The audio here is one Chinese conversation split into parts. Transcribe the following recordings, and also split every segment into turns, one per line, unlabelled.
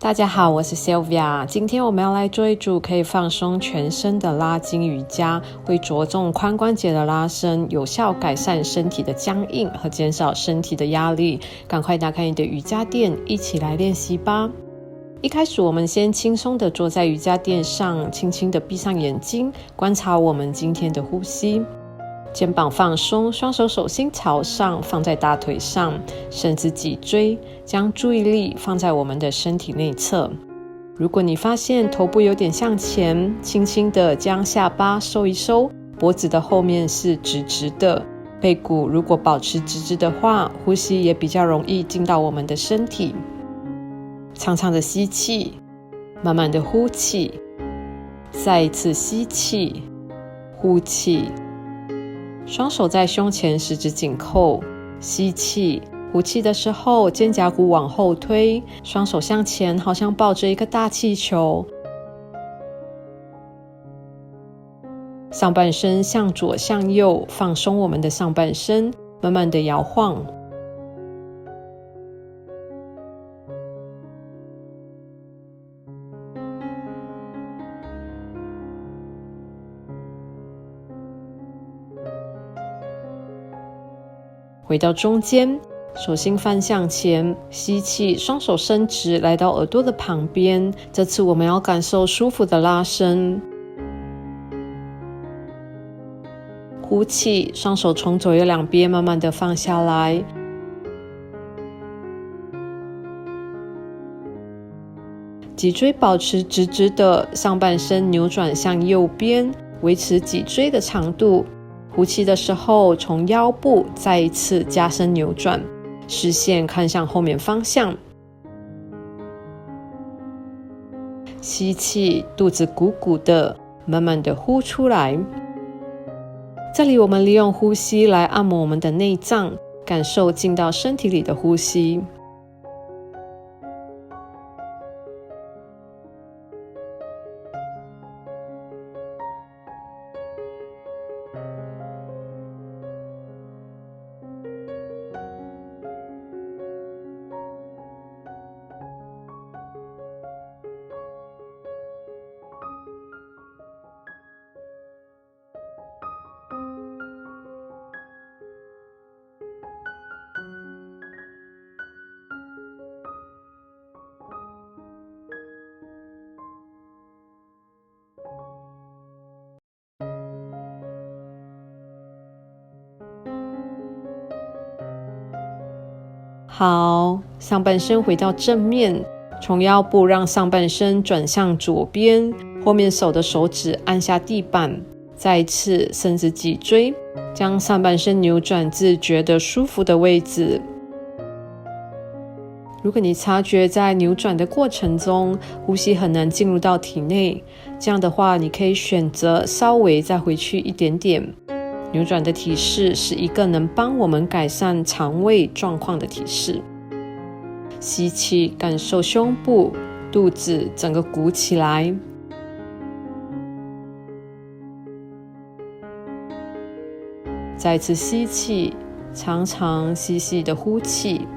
大家好，我是 Sylvia。今天我们要来做一组可以放松全身的拉筋瑜伽，会着重髋关节的拉伸，有效改善身体的僵硬和减少身体的压力。赶快打开你的瑜伽垫，一起来练习吧。一开始我们先轻松的坐在瑜伽垫上，轻轻的闭上眼睛，观察我们今天的呼吸。肩膀放松，双手手心朝上，放在大腿上，伸直脊椎，将注意力放在我们的身体内侧。如果你发现头部有点向前，轻轻的将下巴收一收，脖子的后面是直直的，背骨如果保持直直的话，呼吸也比较容易进到我们的身体。长长的吸气，慢慢的呼气，再一次吸气，呼气。双手在胸前，十指紧扣，吸气，呼气的时候肩胛骨往后推，双手向前，好像抱着一个大气球。上半身向左向右，放松我们的上半身，慢慢的摇晃。回到中间，手心翻向前，吸气，双手伸直，来到耳朵的旁边。这次我们要感受舒服的拉伸。呼气，双手从左右两边慢慢的放下来。脊椎保持直直的，上半身扭转向右边，维持脊椎的长度。呼气的时候，从腰部再一次加深扭转，视线看向后面方向。吸气，肚子鼓鼓的，慢慢的呼出来。这里我们利用呼吸来按摩我们的内脏，感受进到身体里的呼吸。好，上半身回到正面，从腰部让上半身转向左边，后面手的手指按下地板，再一次伸直脊椎，将上半身扭转至觉得舒服的位置。如果你察觉在扭转的过程中，呼吸很难进入到体内，这样的话，你可以选择稍微再回去一点点。扭转的提示是一个能帮我们改善肠胃状况的提示。吸气，感受胸部、肚子整个鼓起来。再次吸气，长长细细的呼气。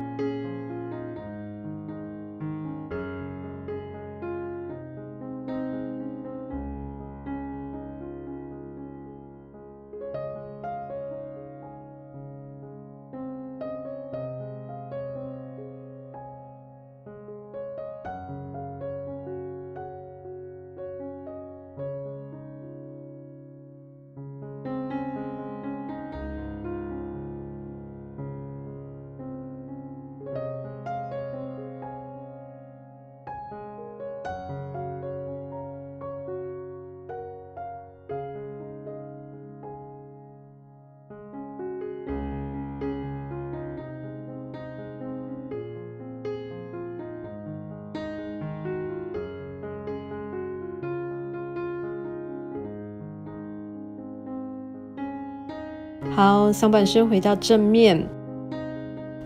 好，上半身回到正面，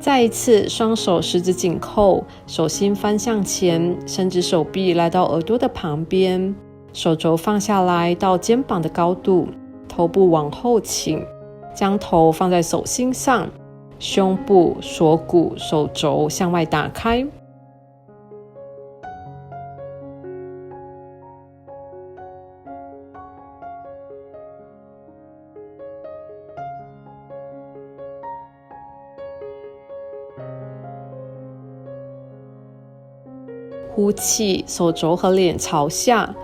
再一次双手十指紧扣，手心翻向前，伸直手臂来到耳朵的旁边，手肘放下来到肩膀的高度，头部往后倾，将头放在手心上，胸部、锁骨、手肘向外打开。呼气，手肘和脸朝下，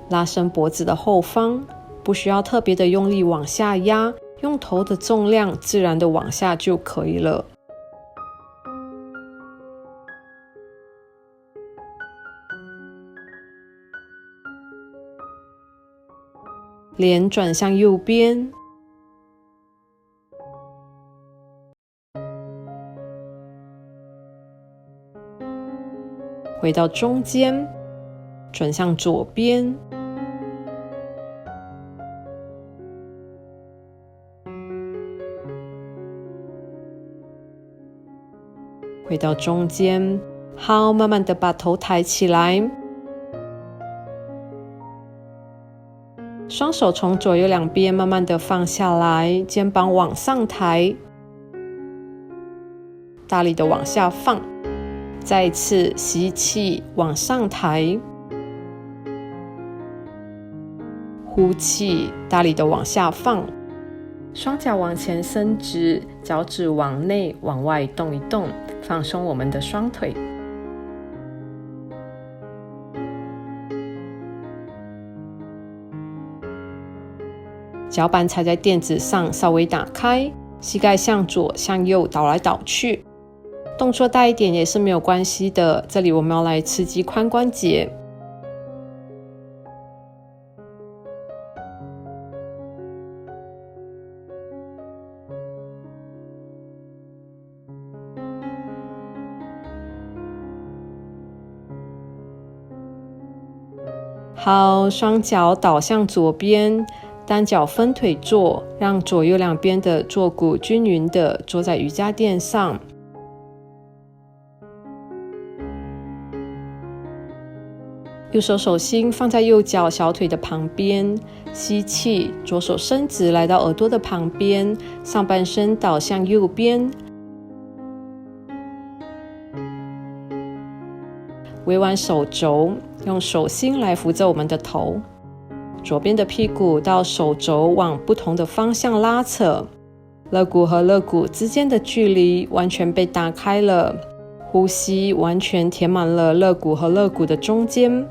拉伸脖子的后方，不需要特别的用力往下压，用头的重量自然的往下就可以了。脸转向右边，回到中间，转向左边，回到中间。好，慢慢的把头抬起来，双手从左右两边慢慢的放下来，肩膀往上抬，大力的往下放。再一次吸气，往上抬，呼气，大力的往下放。双脚往前伸直，脚趾往内往外动一动，放松我们的双腿。脚板踩在垫子上，稍微打开，膝盖向左向右倒来倒去，动作大一点也是没有关系的。这里我们要来刺激髋关节。好，双脚倒向左边，单脚分腿坐，让左右两边的坐骨均匀的坐在瑜伽垫上。右手手心放在右脚小腿的旁边，吸气，左手伸直来到耳朵的旁边，上半身倒向右边，微弯手肘，用手心来扶着我们的头。左边的屁股到手肘往不同的方向拉扯，肋骨和肋骨之间的距离完全被打开了，呼吸完全填满了肋骨和肋骨的中间。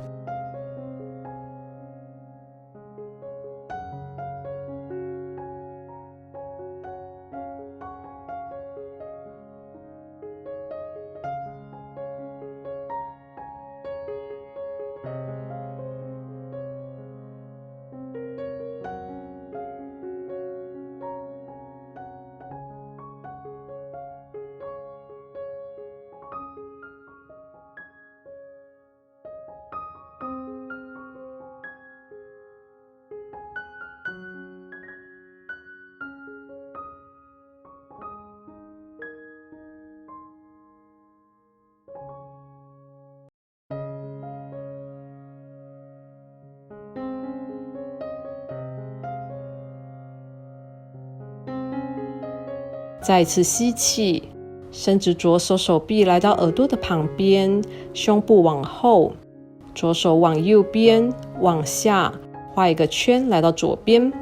再次吸气，伸直左手手臂来到耳朵的旁边，胸部往后，左手往右边，往下画一个圈来到左边，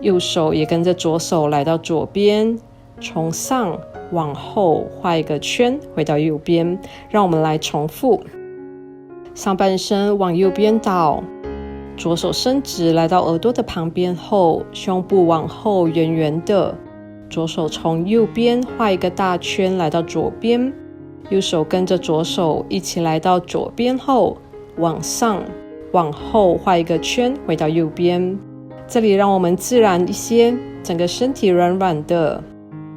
右手也跟着左手来到左边，从上往后画一个圈回到右边。让我们来重复，上半身往右边倒，左手伸直来到耳朵的旁边后，胸部往后圆圆的，左手从右边画一个大圈来到左边，右手跟着左手一起来到左边后，往上往后画一个圈回到右边。这里让我们自然一些，整个身体软软的。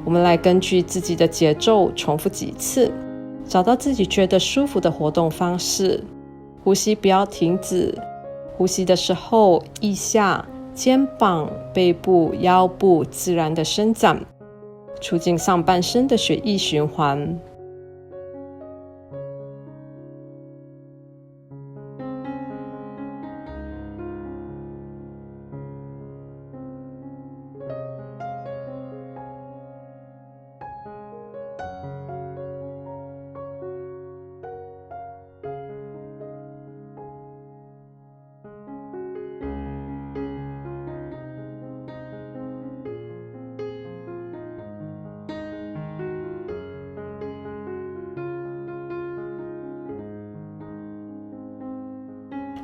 我们来根据自己的节奏重复几次，找到自己觉得舒服的活动方式。呼吸不要停止，呼吸的时候腋下、肩膀、背部、腰部自然的伸展，促进上半身的血液循环。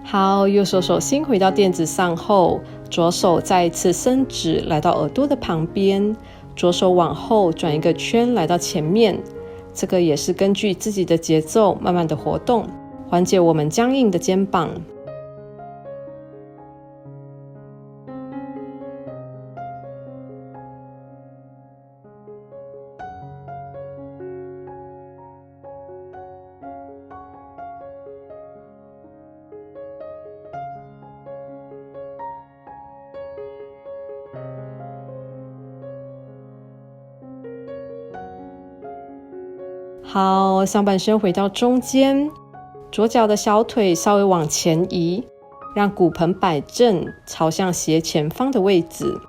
好，右手手心回到垫子上后，左手再一次伸直来到耳朵的旁边，左手往后转一个圈来到前面，这个也是根据自己的节奏慢慢的活动，缓解我们僵硬的肩膀。好，上半身回到中间，左脚的小腿稍微往前移，让骨盆摆正，朝向斜前方的位置。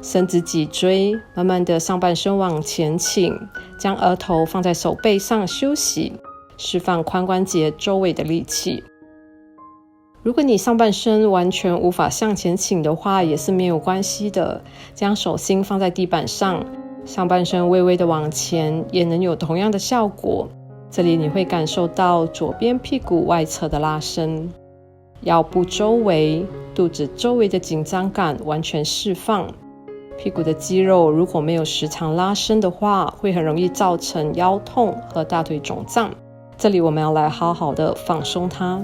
伸直脊椎，慢慢的上半身往前倾，将额头放在手背上休息，释放髋关节周围的力气。如果你上半身完全无法向前倾的话，也是没有关系的，将手心放在地板上，上半身微微的往前，也能有同样的效果。这里你会感受到左边屁股外侧的拉伸，腰部周围、肚子周围的紧张感完全释放。屁股的肌肉如果没有时常拉伸的话，会很容易造成腰痛和大腿肿胀。这里我们要来好好的放松它。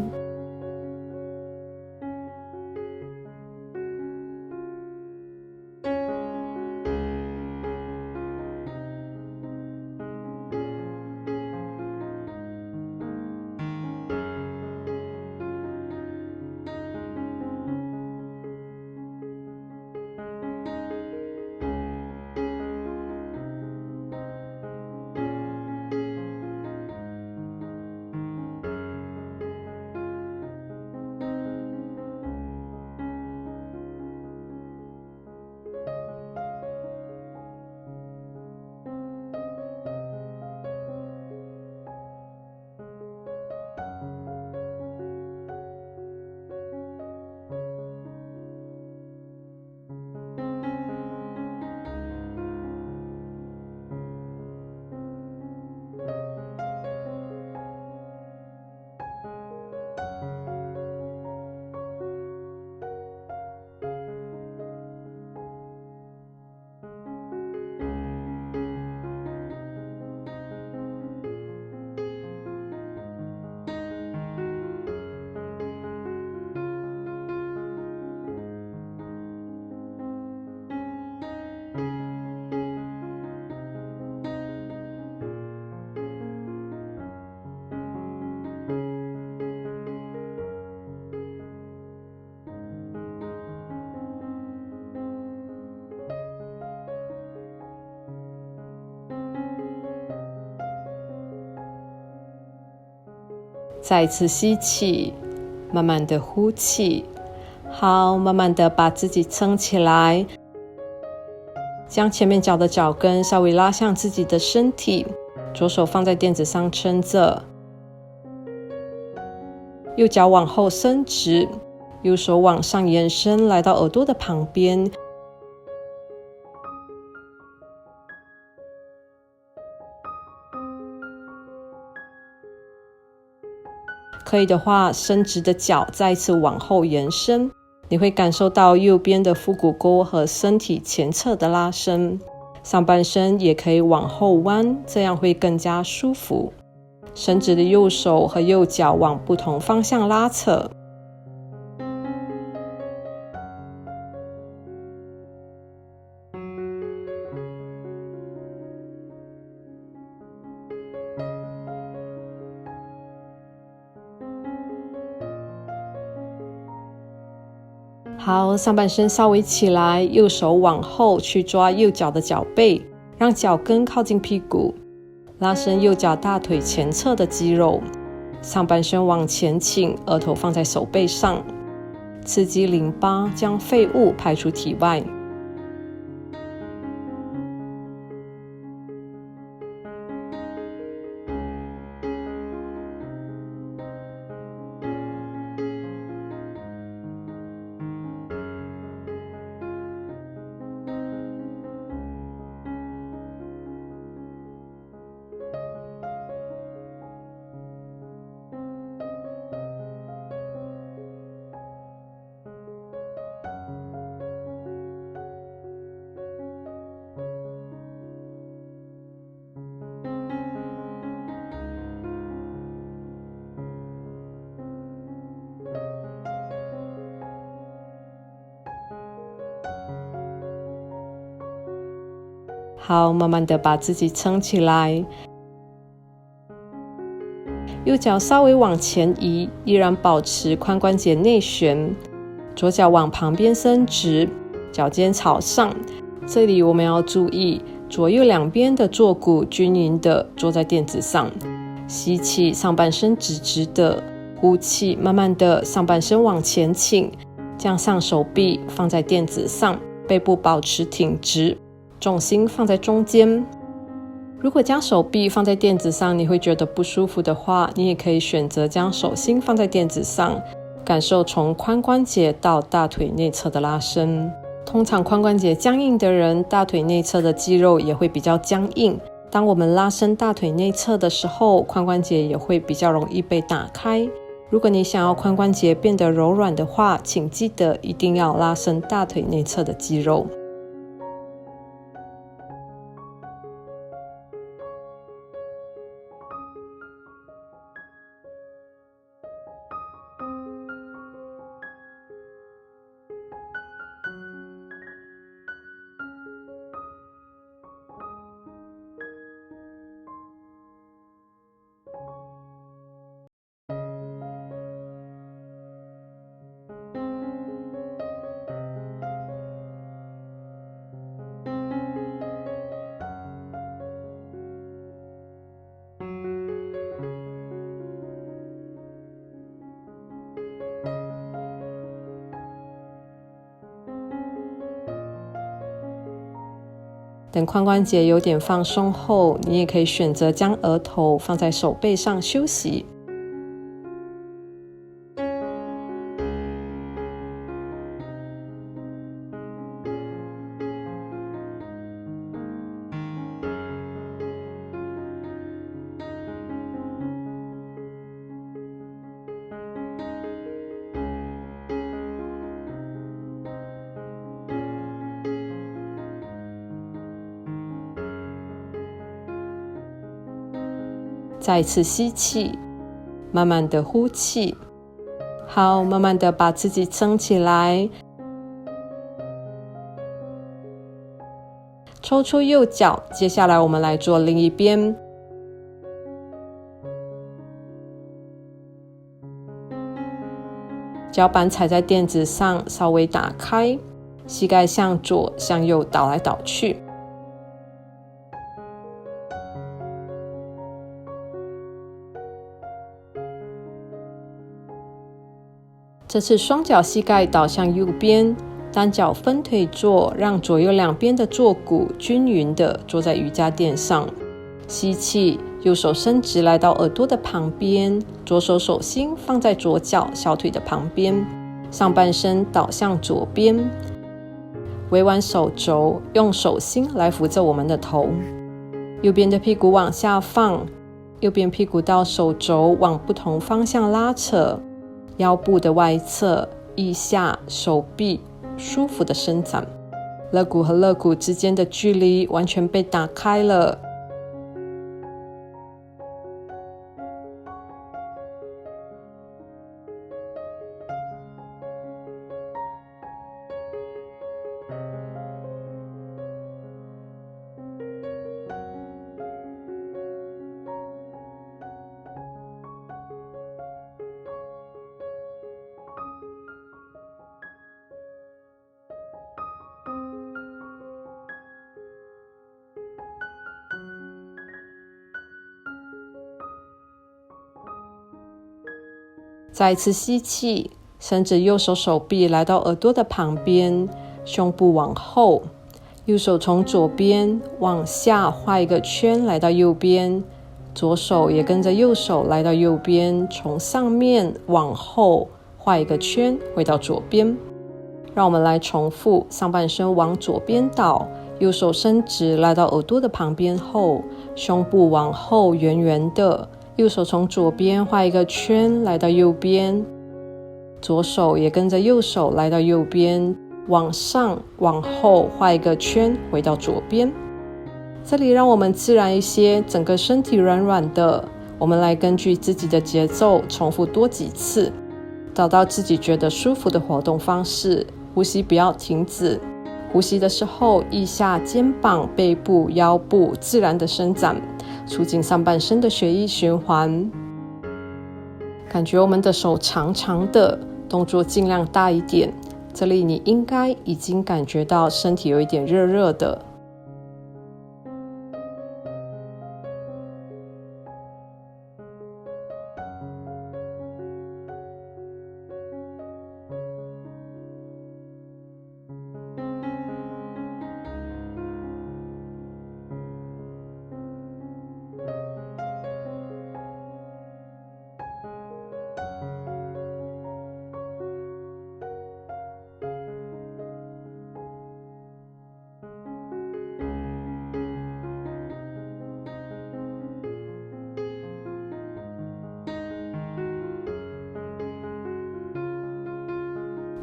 再一次吸气，慢慢的呼气。好，慢慢的把自己撑起来，将前面脚的脚跟稍微拉向自己的身体，左手放在垫子上撑着，右脚往后伸直，右手往上延伸来到耳朵的旁边。可以的话，伸直的脚再一次往后延伸，你会感受到右边的腹股沟和身体前侧的拉伸，上半身也可以往后弯，这样会更加舒服。伸直的右手和右脚往不同方向拉扯。好，上半身稍微起来，右手往后去抓右脚的脚背，让脚跟靠近屁股，拉伸右脚大腿前侧的肌肉，上半身往前倾，额头放在手背上，刺激淋巴，将废物排出体外。好，慢慢的把自己撑起来。右脚稍微往前移，依然保持髋关节内旋。左脚往旁边伸直，脚尖朝上。这里我们要注意，左右两边的坐骨均匀的坐在垫子上。吸气，上半身直直的；呼气，慢慢的上半身往前倾，将上手臂放在垫子上，背部保持挺直，重心放在中间。如果将手臂放在垫子上你会觉得不舒服的话，你也可以选择将手心放在垫子上，感受从髋关节到大腿内侧的拉伸。通常髋关节僵硬的人，大腿内侧的肌肉也会比较僵硬。当我们拉伸大腿内侧的时候，髋关节也会比较容易被打开。如果你想要髋关节变得柔软的话，请记得一定要拉伸大腿内侧的肌肉。等髋关节有点放松后，你也可以选择将额头放在手背上休息。再次吸气，慢慢的呼气。好，慢慢的把自己撑起来。抽出右脚，接下来我们来做另一边。脚板踩在垫子上，稍微打开，膝盖向左向右倒来倒去。这次双脚膝盖倒向右边，单脚分腿坐，让左右两边的坐骨均匀的坐在瑜伽垫上。吸气，右手伸直来到耳朵的旁边，左手手心放在左脚小腿的旁边，上半身倒向左边，微弯手肘，用手心来扶着我们的头。右边的屁股往下放，右边屁股到手肘往不同方向拉扯，腰部的外侧、腋下、手臂舒服的伸展，肋骨和肋骨之间的距离完全被打开了。再一次吸气，伸直右手手臂来到耳朵的旁边，胸部往后，右手从左边往下画一个圈来到右边，左手也跟着右手来到右边，从上面往后画一个圈回到左边。让我们来重复，上半身往左边倒，右手伸直来到耳朵的旁边后，胸部往后圆圆的，右手从左边画一个圈来到右边，左手也跟着右手来到右边，往上往后画一个圈回到左边。这里让我们自然一些，整个身体软软的。我们来根据自己的节奏重复多几次，找到自己觉得舒服的活动方式，呼吸不要停止。呼吸的时候，腋下、肩膀、背部、腰部自然的伸展，促进上半身的血液循环。感觉我们的手长长的，动作尽量大一点。这里你应该已经感觉到身体有一点热热的。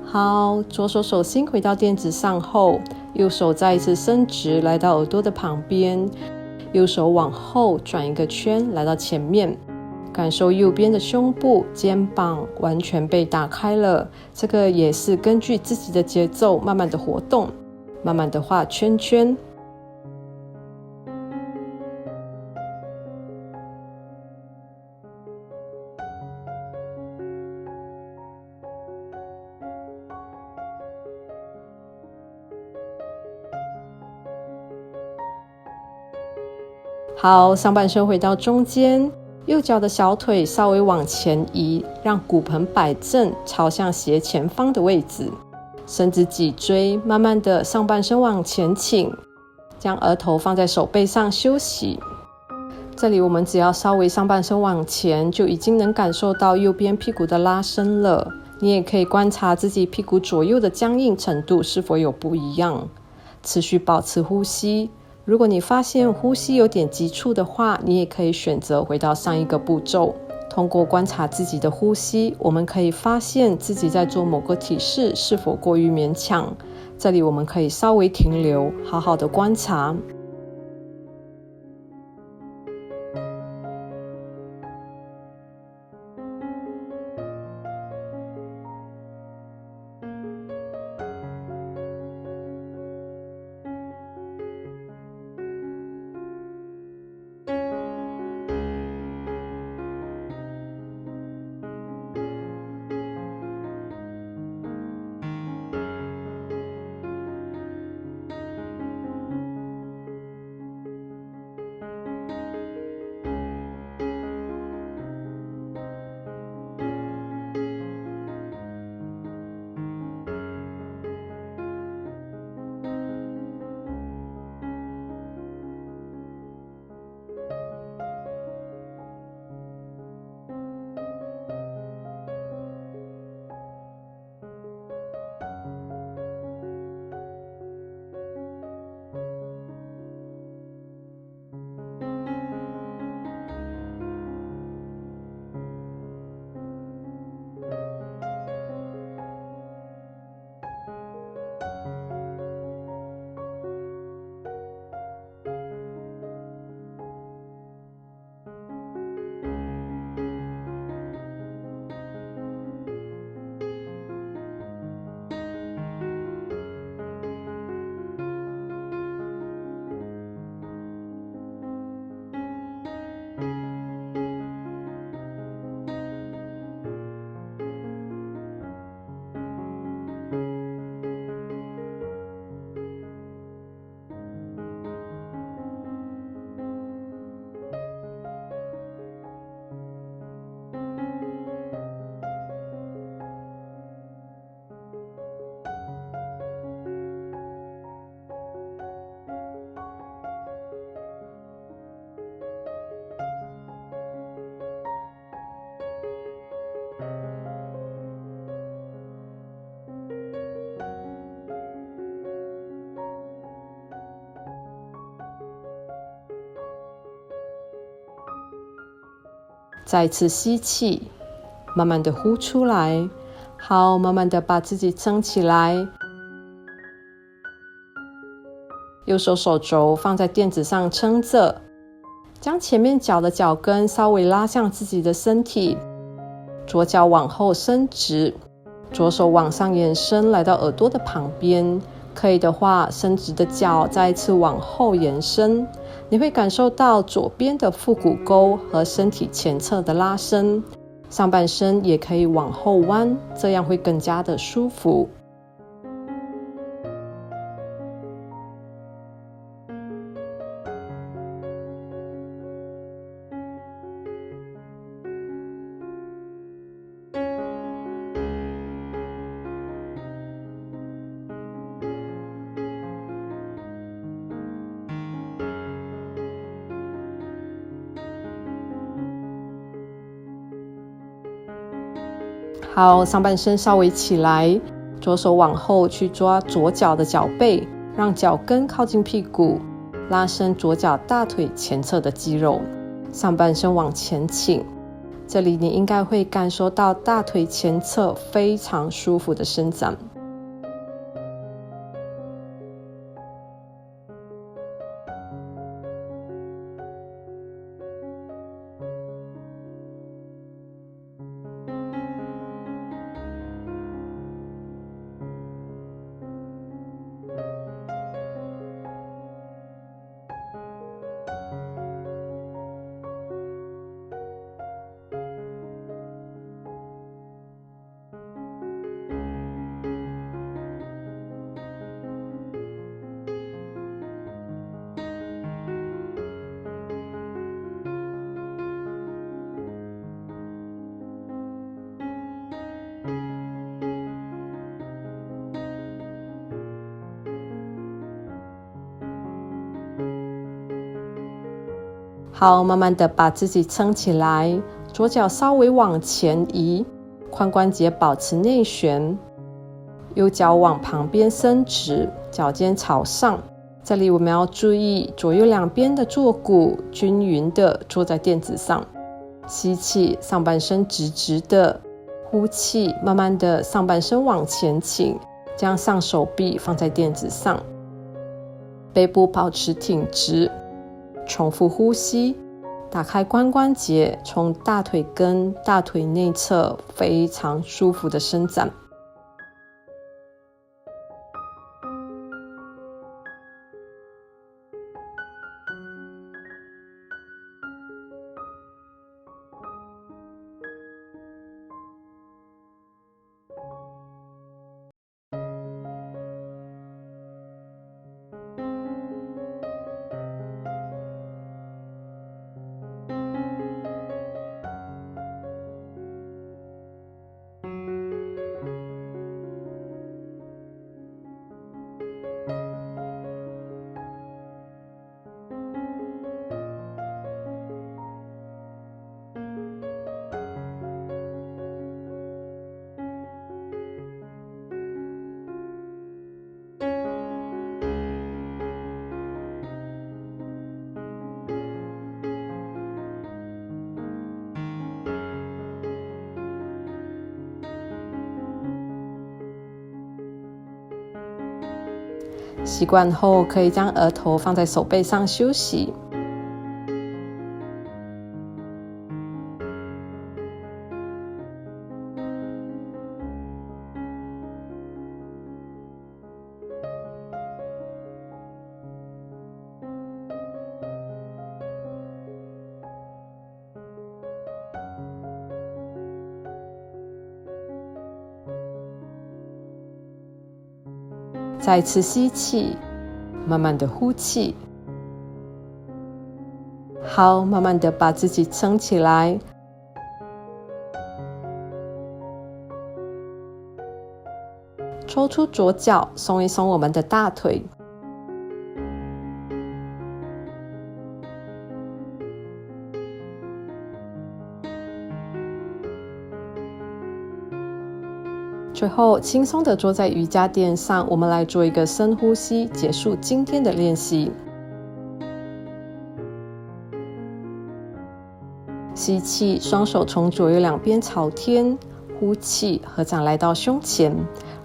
好，左手手心回到垫子上后，右手再一次伸直来到耳朵的旁边，右手往后转一个圈来到前面，感受右边的胸部、肩膀完全被打开了。这个也是根据自己的节奏慢慢的活动，慢慢的画圈圈。好，上半身回到中间，右脚的小腿稍微往前移，让骨盆摆正，朝向斜前方的位置。伸直脊椎，慢慢的上半身往前倾，将额头放在手背上休息。这里我们只要稍微上半身往前，就已经能感受到右边屁股的拉伸了。你也可以观察自己屁股左右的僵硬程度是否有不一样。持续保持呼吸。如果你发现呼吸有点急促的话，你也可以选择回到上一个步骤。通过观察自己的呼吸，我们可以发现自己在做某个体式是否过于勉强。这里我们可以稍微停留，好好的观察。再次吸气，慢慢的呼出来。好，慢慢的把自己撑起来。右手手肘放在垫子上撑着，将前面脚的脚跟稍微拉向自己的身体，左脚往后伸直，左手往上延伸来到耳朵的旁边，可以的话，伸直的脚再一次往后延伸，你会感受到左边的腹股沟和身体前侧的拉伸，上半身也可以往后弯，这样会更加的舒服。好，上半身稍微起来，左手往后去抓左脚的脚背，让脚跟靠近屁股，拉伸左脚大腿前侧的肌肉，上半身往前倾。这里你应该会感受到大腿前侧非常舒服的伸展。好，慢慢的把自己撑起来，左脚稍微往前移，髋关节保持内旋，右脚往旁边伸直，脚尖朝上。这里我们要注意左右两边的坐骨均匀的坐在垫子上。吸气，上半身直直的；呼气，慢慢的上半身往前倾，将上手臂放在垫子上，背部保持挺直。重复呼吸，打开髋关节，从大腿根、大腿内侧非常舒服的伸展。习惯后，可以将额头放在手背上休息。再次吸气，慢慢的呼气。好，慢慢的把自己撑起来。抽出左脚，松一松我们的大腿。最后，轻松的坐在瑜伽垫上，我们来做一个深呼吸，结束今天的练习。吸气，双手从左右两边朝天，呼气，合掌来到胸前。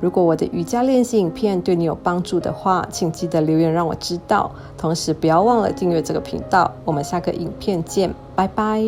如果我的瑜伽练习影片对你有帮助的话，请记得留言让我知道。同时，不要忘了订阅这个频道。我们下个影片见，拜拜。